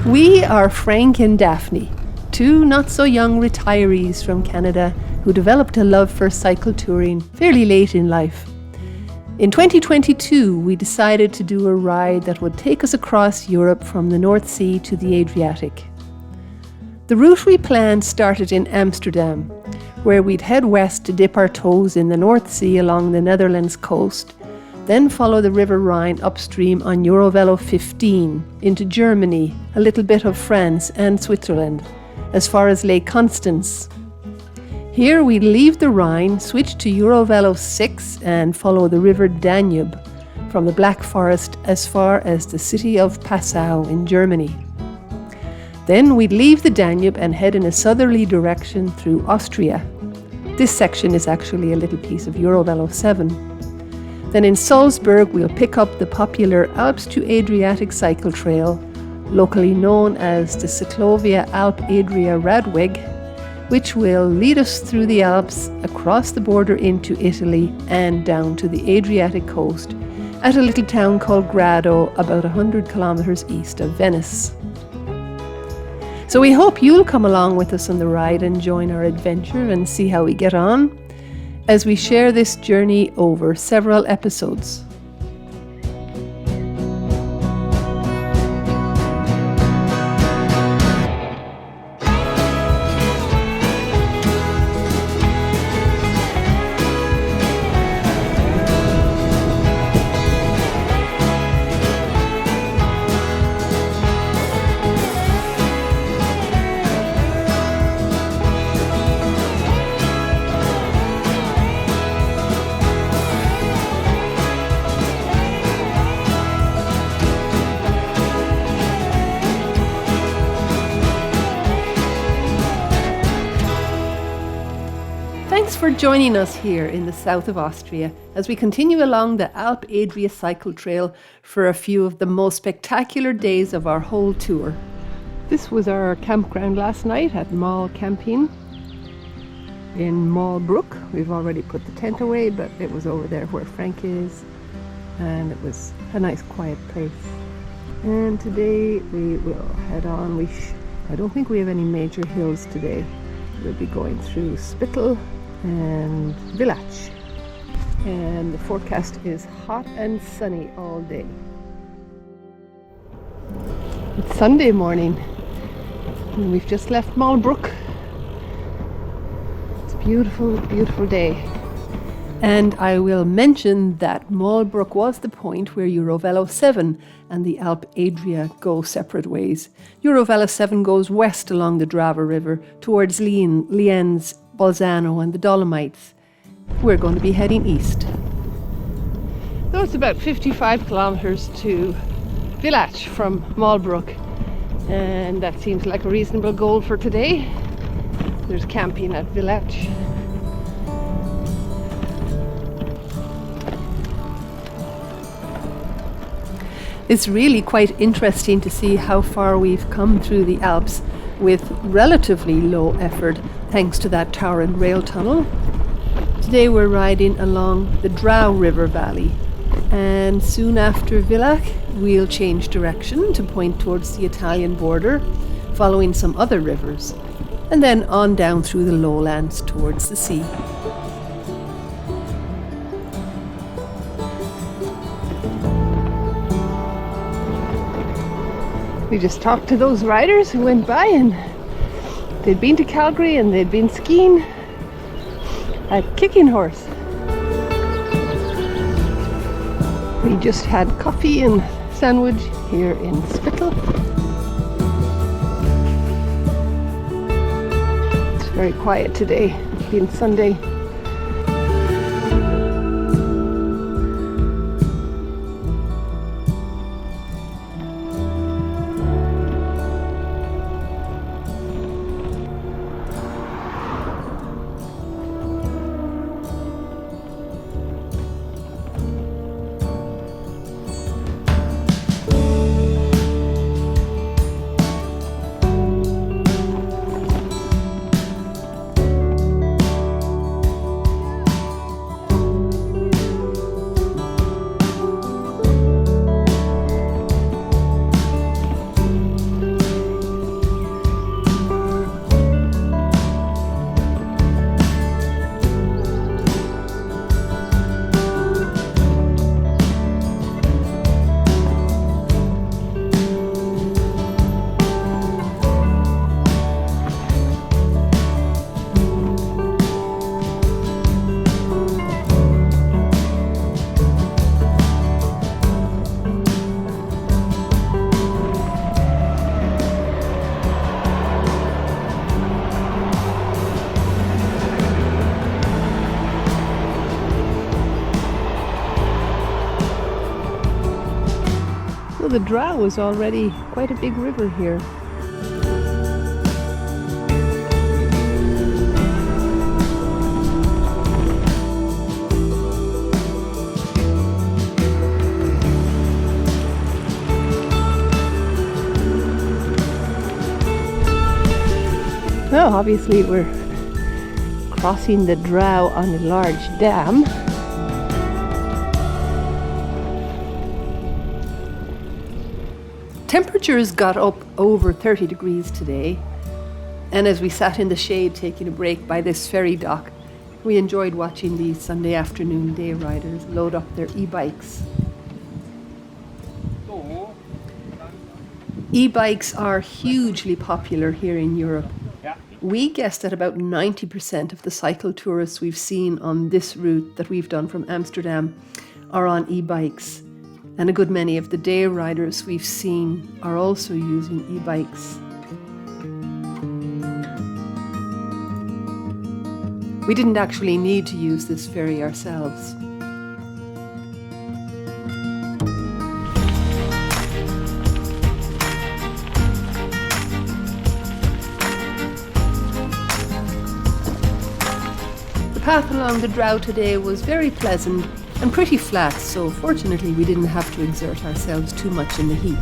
We are Frank and Daphne, two not-so-young retirees from Canada who developed a love for cycle touring fairly late in life. In 2022, we decided to do a ride that would take us across Europe from the North Sea to the Adriatic. The route we planned started in Amsterdam, where we'd head west to dip our toes in the North Sea along the Netherlands coast, then follow the River Rhine upstream on Eurovelo 15 into Germany, a little bit of France and Switzerland, as far as Lake Constance. Here we'd leave the Rhine, switch to Eurovelo 6 and follow the River Danube from the Black Forest as far as the city of Passau in Germany. Then we'd leave the Danube and head in a southerly direction through Austria. This section is actually a little piece of Eurovelo 7. Then in Salzburg we'll pick up the popular Alps to Adriatic cycle trail, locally known as the Cyclovia Alpe Adria Radweg, which will lead us through the Alps, across the border into Italy and down to the Adriatic coast at a little town called Grado, about 100 kilometers east of Venice. So we hope you'll come along with us on the ride and join our adventure and see how we get on as we share this journey over several episodes. Thanks for joining us here in the south of Austria as we continue along the Alpe Adria cycle trail for a few of the most spectacular days of our whole tour. This was our campground last night at Moll Camping in Mollbrucke. We've already put the tent away, but it was over there where Frank is, and it was a nice quiet place. And today we will head on. I don't think we have any major hills today. We'll be going through Spittal and Villach, and the forecast is hot and sunny all day. It's Sunday morning and we've just left Mollbrucke. It's a beautiful, beautiful day. And I will mention that Mollbrucke was the point where Eurovelo 7 and the Alpe Adria go separate ways. Eurovelo 7 goes west along the Drava River towards Lienz, Bolzano and the Dolomites. We're going to be heading east. So it's about 55 kilometers to Villach from Mollbrucke, and that seems like a reasonable goal for today. There's camping at Villach. It's really quite interesting to see how far we've come through the Alps with relatively low effort thanks to that tower and rail tunnel. Today we're riding along the Drava River Valley, and soon after Villach we'll change direction to point towards the Italian border, following some other rivers, and then on down through the lowlands towards the sea. We just talked to those riders who went by, and they'd been to Calgary and they'd been skiing at Kicking Horse. We just had coffee and sandwich here in Spittal. It's very quiet today, being Sunday. the Drava was already quite a big river here. Well, obviously we're crossing the Drava on a large dam. Temperatures got up over 30 degrees today, and as we sat in the shade taking a break by this ferry dock, we enjoyed watching these Sunday afternoon day riders load up their e-bikes. E-bikes are hugely popular here in Europe. We guess that about 90% of the cycle tourists we've seen on this route that we've done from Amsterdam are on e-bikes. And a good many of the day riders we've seen are also using e-bikes. We didn't actually need to use this ferry ourselves. The path along the Drava today was very pleasant and pretty flat, so fortunately we didn't have to exert ourselves too much in the heat.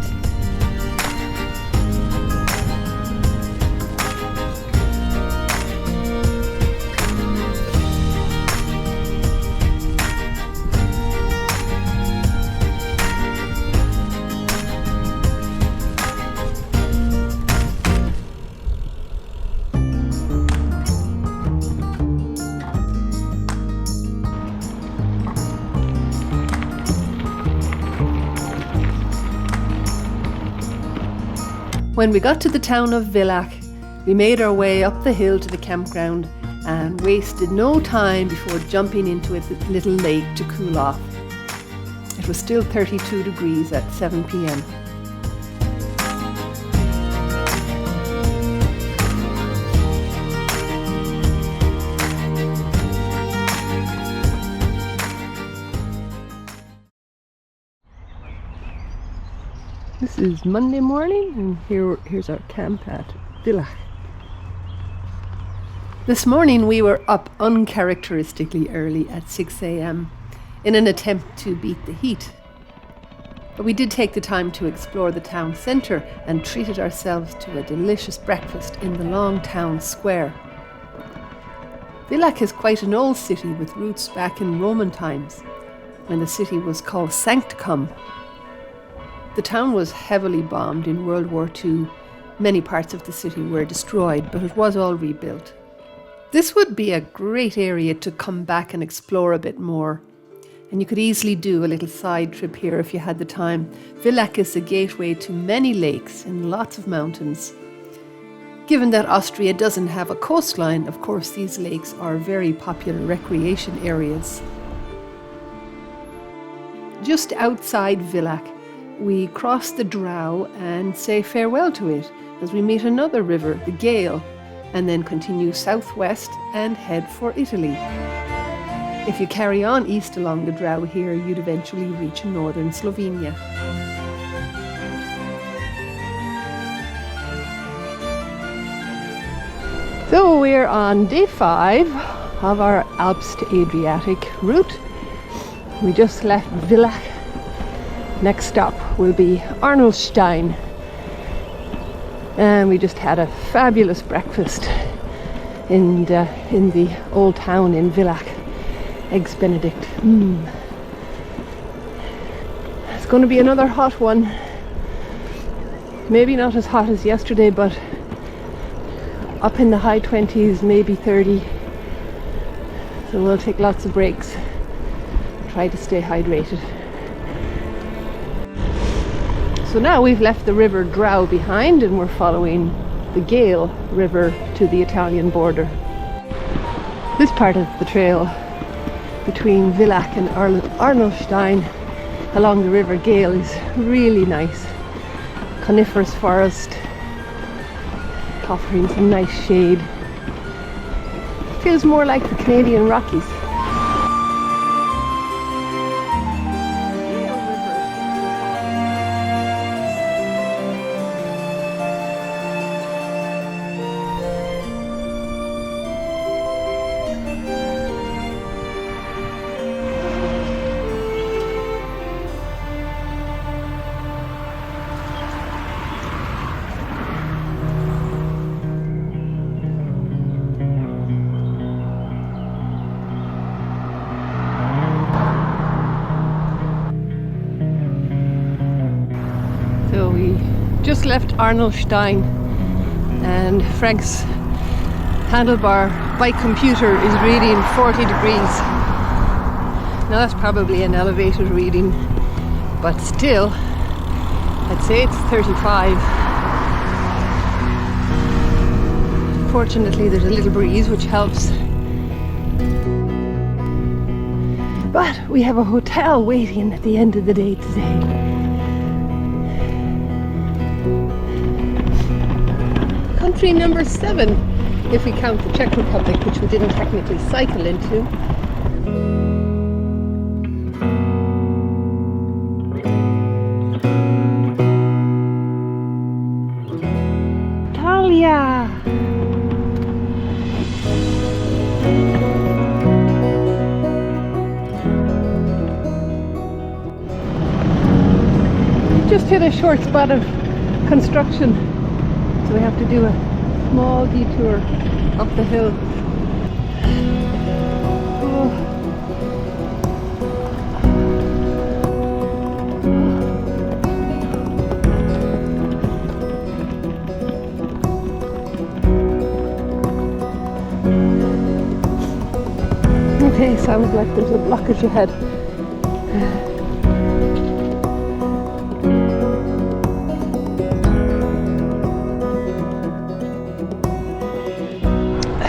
When we got to the town of Villach, we made our way up the hill to the campground and wasted no time before jumping into a little lake to cool off. It was still 32 degrees at 7 p.m. This is Monday morning, and here's our camp at Villach. This morning we were up uncharacteristically early at 6 a.m. in an attempt to beat the heat. But we did take the time to explore the town centre and treated ourselves to a delicious breakfast in the long town square. Villach is quite an old city with roots back in Roman times, when the city was called Sancticum. The town was heavily bombed in World War II. Many parts of the city were destroyed, but it was all rebuilt. This would be a great area to come back and explore a bit more. And you could easily do a little side trip here if you had the time. Villach is the gateway to many lakes and lots of mountains. Given that Austria doesn't have a coastline, of course these lakes are very popular recreation areas. Just outside Villach, we cross the Drava and say farewell to it as we meet another river, the Gale, and then continue southwest and head for Italy. If you carry on east along the Drava here, you'd eventually reach northern Slovenia. So we're on day 5 of our Alps to Adriatic route. We just left Villach. Next stop will be Arnoldstein, and we just had a fabulous breakfast in the old town in Villach. Eggs Benedict. It's going to be another hot one. Maybe not as hot as yesterday, but up in the high 20s, maybe 30. So we'll take lots of breaks, try to stay hydrated. So now we've left the river Drava behind and we're following the Gale River to the Italian border. This part of the trail between Villach and Arnoldstein along the river Gale is really nice. Coniferous forest offering some nice shade. Feels more like the Canadian Rockies. just left Arnoldstein and Frank's handlebar bike computer is reading 40 degrees. Now that's probably an elevated reading, but still, I'd say it's 35. Fortunately, there's a little breeze which helps. But we have a hotel waiting at the end of the day today. Country number 7, if we count the Czech Republic, which we didn't technically cycle into. Italia! Just hit a short spot of construction, so we have to do a small detour up the hill. Oh. Okay, sounds like there's a blockage ahead.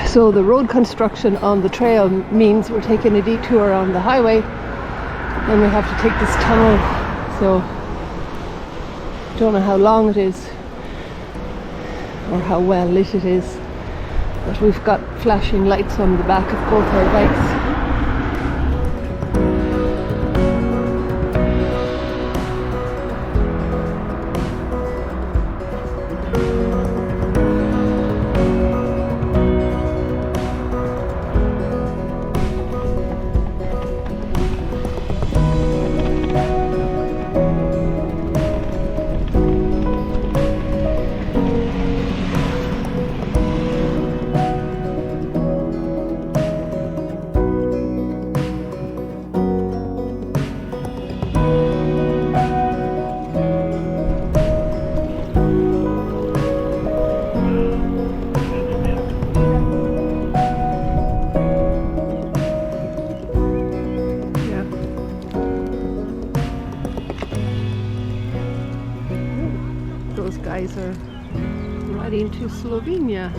So the road construction on the trail means we're taking a detour on the highway, and we have to take this tunnel. So don't know how long it is or how well lit it is, but we've got flashing lights on the back of both our bikes. Guys are riding to Slovenia.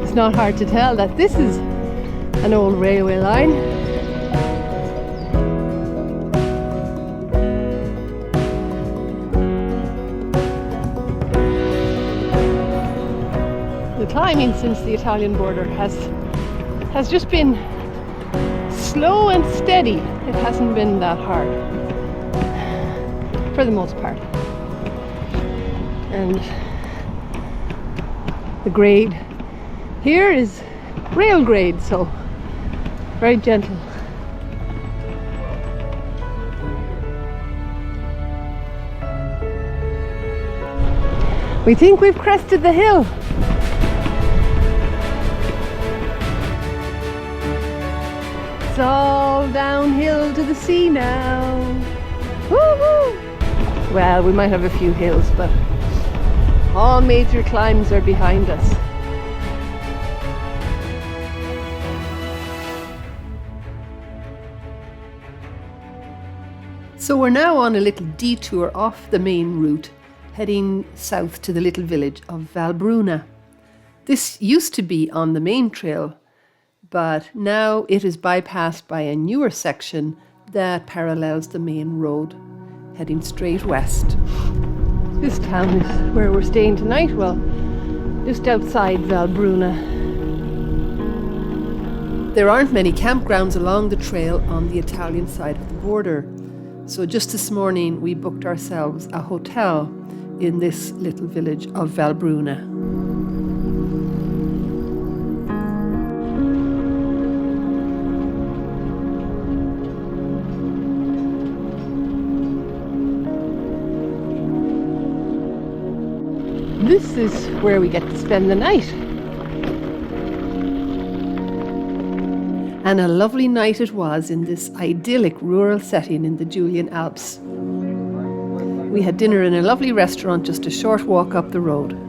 It's not hard to tell that this is an old railway line. The climbing since the Italian border has just been slow and steady. It hasn't been that hard for the most part. And the grade here is rail grade, so very gentle. We think we've crested the hill. It's all downhill to the sea now. Woo-hoo! Well, we might have a few hills, but all major climbs are behind us. So we're now on a little detour off the main route, heading south to the little village of Valbruna. This used to be on the main trail, but now it is bypassed by a newer section that parallels the main road, heading straight west. This town is where we're staying tonight, well, just outside Valbruna. There aren't many campgrounds along the trail on the Italian side of the border, so just this morning we booked ourselves a hotel in this little village of Valbruna. This this is where we get to spend the night. And a lovely night it was in this idyllic rural setting in the Julian Alps. We had dinner in a lovely restaurant just a short walk up the road.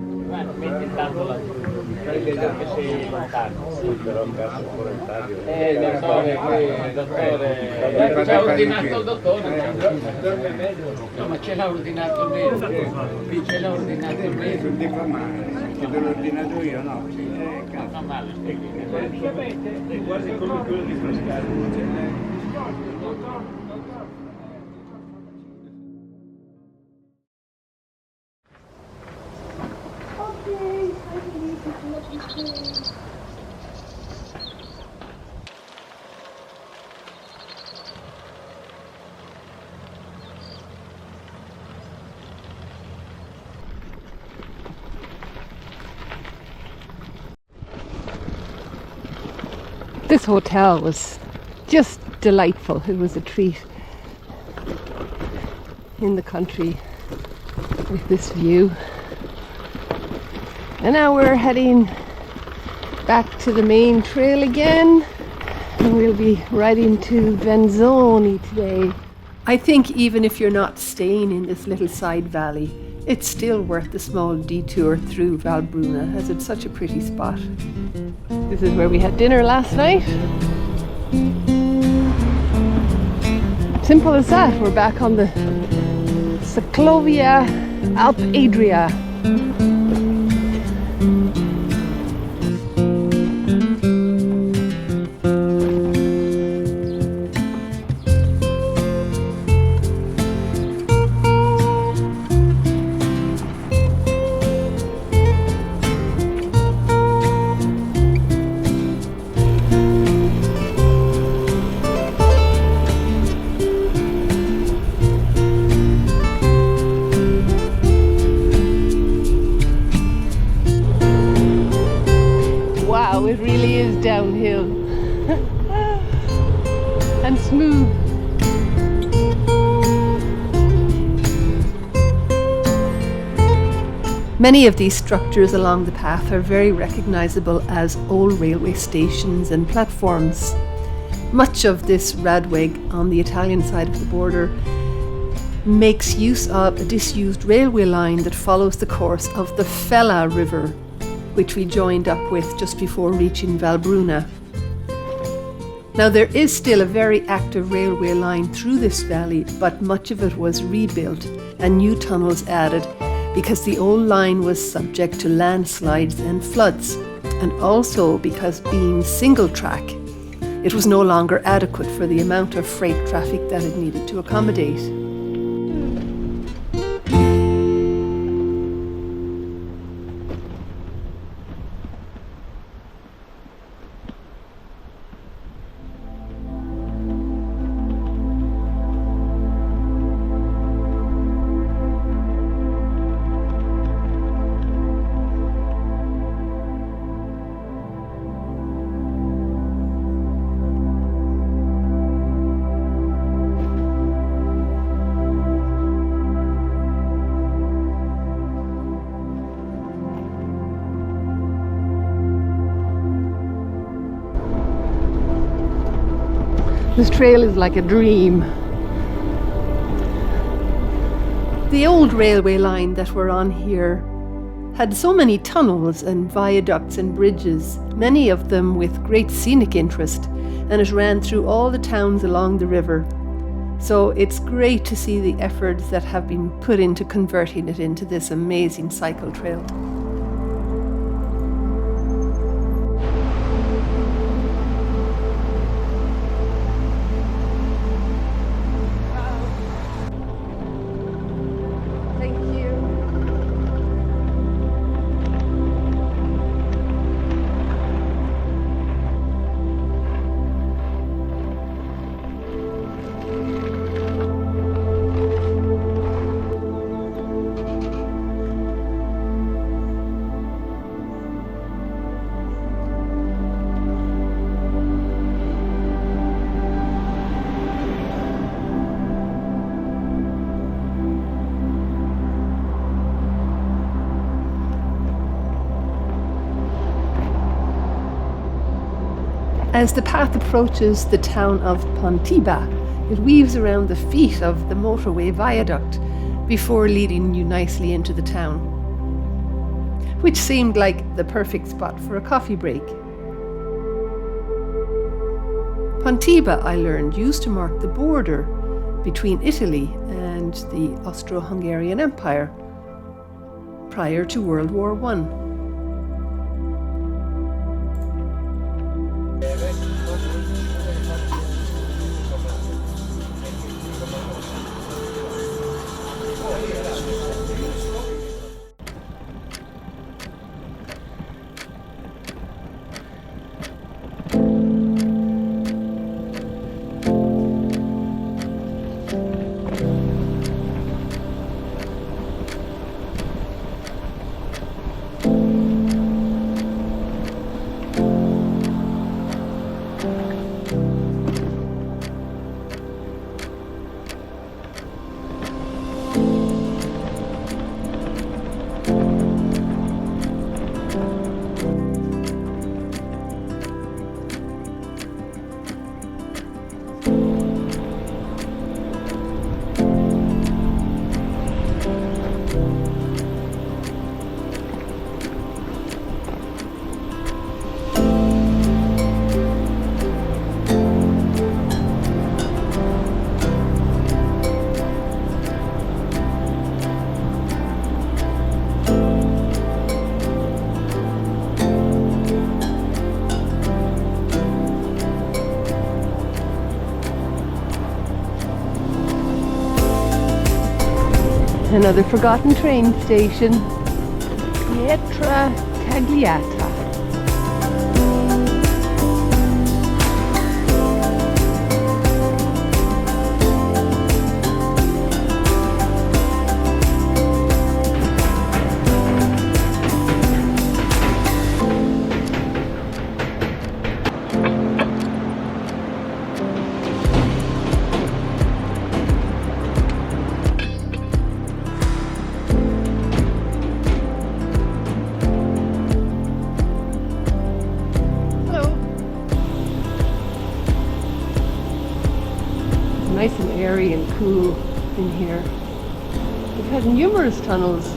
This hotel was just delightful. It was a treat in the country with this view. And now we're heading back to the main trail again, and we'll be riding to Venzone today. I think even if you're not staying in this little side valley, it's still worth the small detour through Valbruna, as it's such a pretty spot. This is where we had dinner last night. Simple as that. We're back on the Cyclovia Alpe Adria. It really is downhill and smooth. Many of these structures along the path are very recognizable as old railway stations and platforms. Much of this Radweg on the Italian side of the border makes use of a disused railway line that follows the course of the Fella River, which we joined up with just before reaching Valbruna. Now there is still a very active railway line through this valley, but much of it was rebuilt and new tunnels added because the old line was subject to landslides and floods, and also because being single track, it was no longer adequate for the amount of freight traffic that it needed to accommodate. This trail is like a dream. The old railway line that we're on here had so many tunnels and viaducts and bridges, many of them with great scenic interest, and it ran through all the towns along the river. So it's great to see the efforts that have been put into converting it into this amazing cycle trail. As the path approaches the town of Pontebba, it weaves around the feet of the motorway viaduct before leading you nicely into the town, which seemed like the perfect spot for a coffee break. Pontebba, I learned, used to mark the border between Italy and the Austro-Hungarian Empire prior to World War I. Another forgotten train station, Pietra Tagliata. Nice and airy and cool in here. It has numerous tunnels.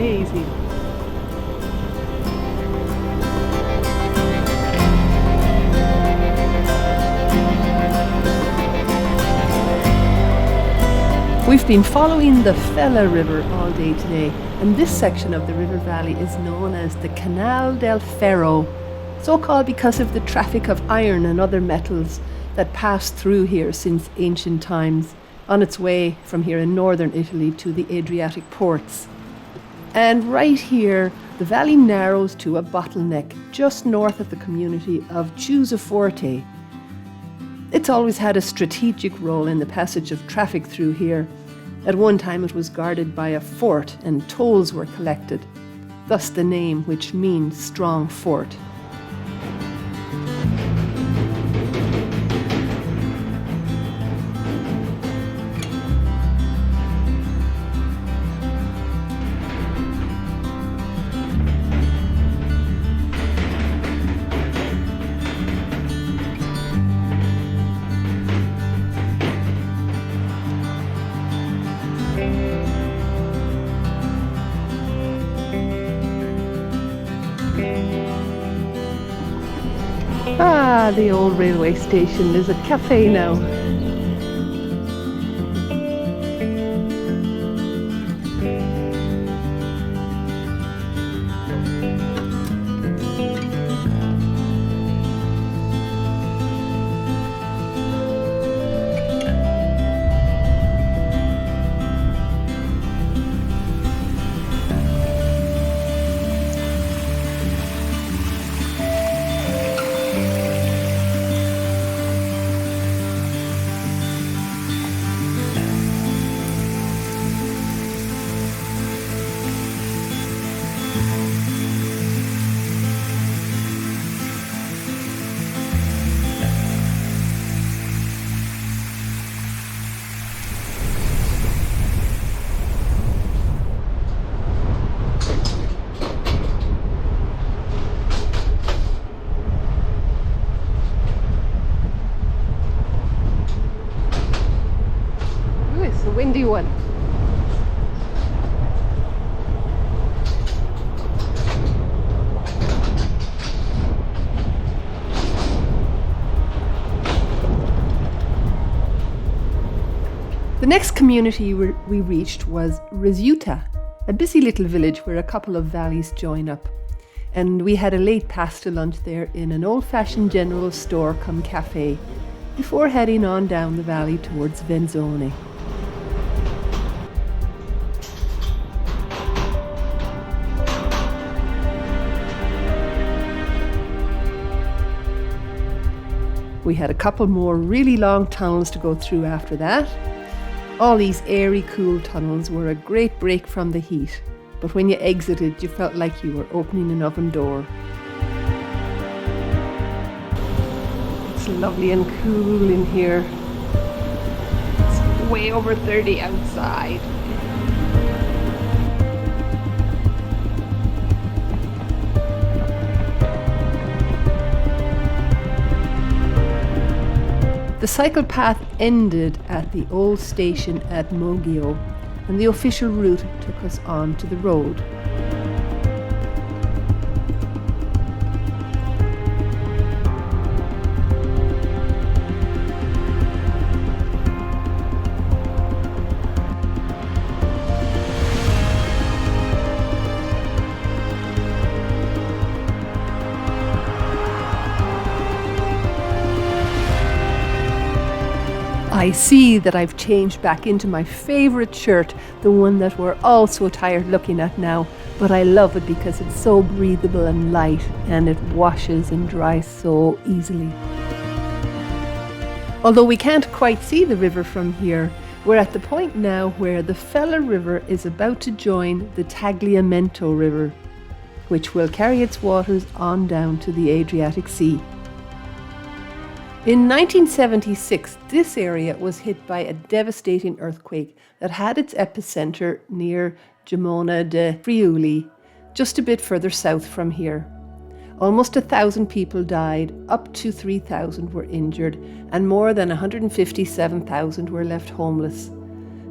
amazing. We've been following the Fella River all day today, and this section of the river valley is known as the Canal del Ferro, so called because of the traffic of iron and other metals that passed through here since ancient times, on its way from here in northern Italy to the Adriatic ports. And right here, the valley narrows to a bottleneck just north of the community of Chiusaforte. It's always had a strategic role in the passage of traffic through here. At one time it was guarded by a fort and tolls were collected, thus the name, which means strong fort. Ah, the old railway station is a cafe now. Windy one. The next community we reached was Resiutta, a busy little village where a couple of valleys join up. And we had a late pasta lunch there in an old-fashioned general store cum cafe before heading on down the valley towards Venzone. We had a couple more really long tunnels to go through after that. All these airy, cool tunnels were a great break from the heat, but when you exited, you felt like you were opening an oven door. It's lovely and cool in here. It's way over 30 outside. The cycle path ended at the old station at Moggio, and the official route took us on to the road. I see that I've changed back into my favourite shirt, the one that we're all so tired looking at now, but I love it because it's so breathable and light and it washes and dries so easily. Although we can't quite see the river from here, we're at the point now where the Fella River is about to join the Tagliamento River, which will carry its waters on down to the Adriatic Sea. In 1976, this area was hit by a devastating earthquake that had its epicenter near Gemona de Friuli, just a bit further south from here. Almost 1,000 people died, up to 3,000 were injured, and more than 157,000 were left homeless.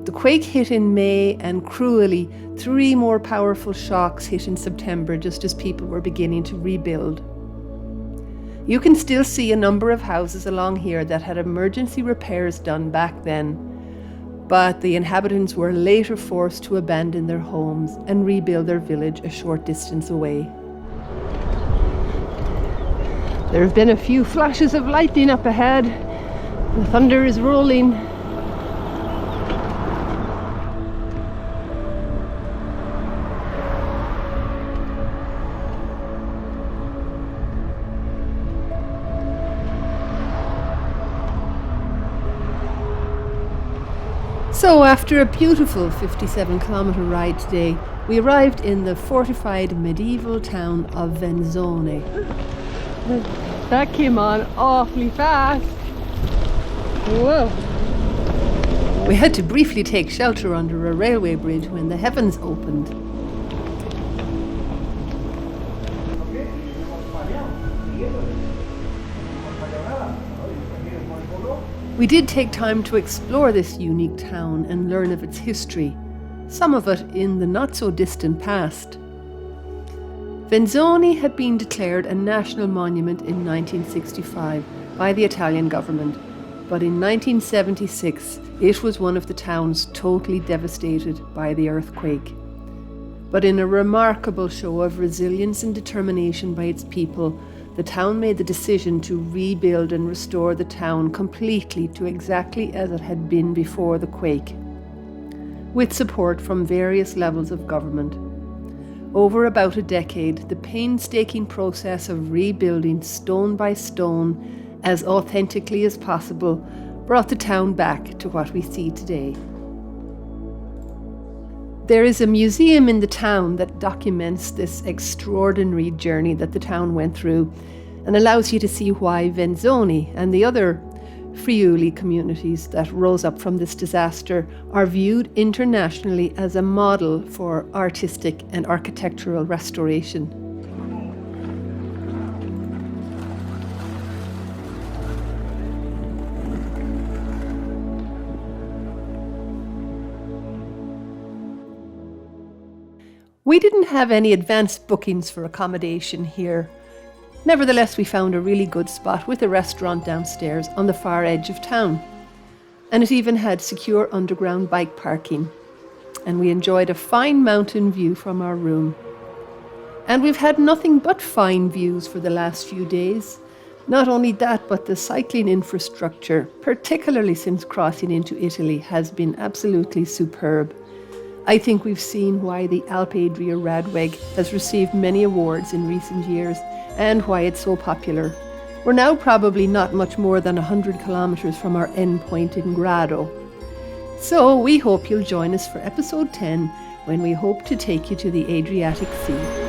The quake hit in May, and cruelly, 3 more powerful shocks hit in September, just as people were beginning to rebuild. You can still see a number of houses along here that had emergency repairs done back then, but the inhabitants were later forced to abandon their homes and rebuild their village a short distance away. There have been a few flashes of lightning up ahead. The thunder is rolling. So after a beautiful 57-kilometre ride today, we arrived in the fortified medieval town of Venzone. That came on awfully fast. Whoa. We had to briefly take shelter under a railway bridge when the heavens opened. We did take time to explore this unique town and learn of its history, some of it in the not-so-distant past. Venzone had been declared a national monument in 1965 by the Italian government, but in 1976 it was one of the towns totally devastated by the earthquake. But in a remarkable show of resilience and determination by its people, the town made the decision to rebuild and restore the town completely to exactly as it had been before the quake, with support from various levels of government. Over about a decade, the painstaking process of rebuilding stone by stone, as authentically as possible, brought the town back to what we see today. There is a museum in the town that documents this extraordinary journey that the town went through and allows you to see why Venzone and the other Friuli communities that rose up from this disaster are viewed internationally as a model for artistic and architectural restoration. We didn't have any advanced bookings for accommodation here. Nevertheless, we found a really good spot with a restaurant downstairs on the far edge of town. And it even had secure underground bike parking. And we enjoyed a fine mountain view from our room. And we've had nothing but fine views for the last few days. Not only that, but the cycling infrastructure, particularly since crossing into Italy, has been absolutely superb. I think we've seen why the Alpe Adria Radweg has received many awards in recent years and why it's so popular. We're now probably not much more than 100 kilometres from our end point in Grado. So we hope you'll join us for episode 10 when we hope to take you to the Adriatic Sea.